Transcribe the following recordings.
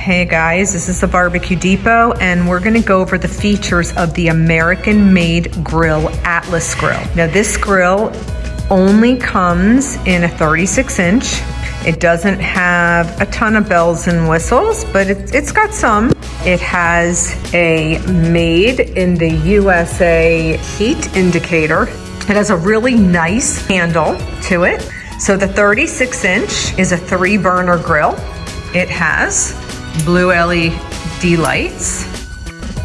Hey guys, this is the Barbecue Depot, and we're gonna go over the features of the American-made grill, Atlas Grill. Now this grill only comes in a 36-inch. It doesn't have a ton of bells and whistles, but it's got some. It has a made in the USA heat indicator. It has a really nice handle to it. So the 36-inch is a 3-burner grill. It has blue LED lights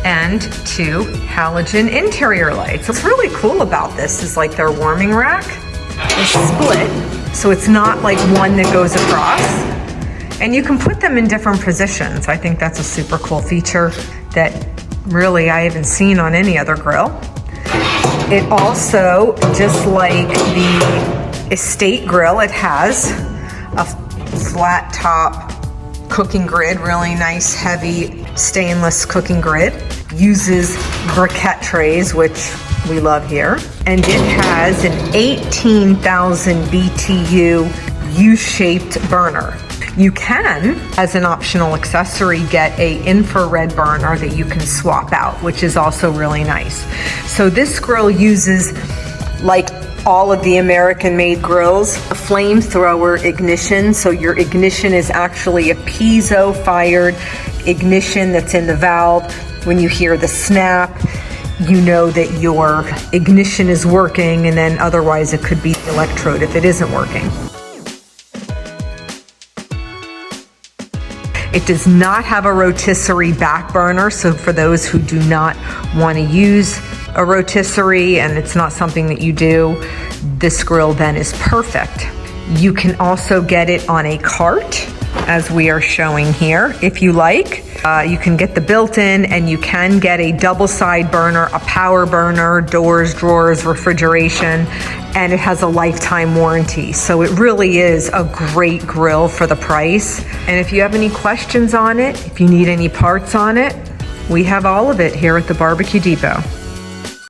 and 2 halogen interior lights. What's really cool about this is like their warming rack is split, so it's not like one that goes across. And you can put them in different positions. I think that's a super cool feature that really I haven't seen on any other grill. It also, just like the Estate grill, it has a flat top cooking grid, really nice heavy stainless cooking grid. Uses briquette trays, which we love here. And it has an 18,000 BTU U-shaped burner. You can, as an optional accessory, get an infrared burner that you can swap out, which is also really nice. So this grill uses, like all of the American-made grills, a flamethrower ignition. So your ignition is actually a piezo-fired ignition that's in the valve. When you hear the snap, you know that your ignition is working, and then otherwise it could be the electrode if it isn't working. It does not have a rotisserie back burner, so for those who do not want to use a rotisserie and it's not something that you do, this grill then is perfect. You can also get it on a cart, as we are showing here, if you like. You can get the built-in, and you can get a double side burner, a power burner, doors, drawers, refrigeration, and it has a lifetime warranty. So it really is a great grill for the price. And if you have any questions on it, if you need any parts on it, we have all of it here at the Barbecue Depot.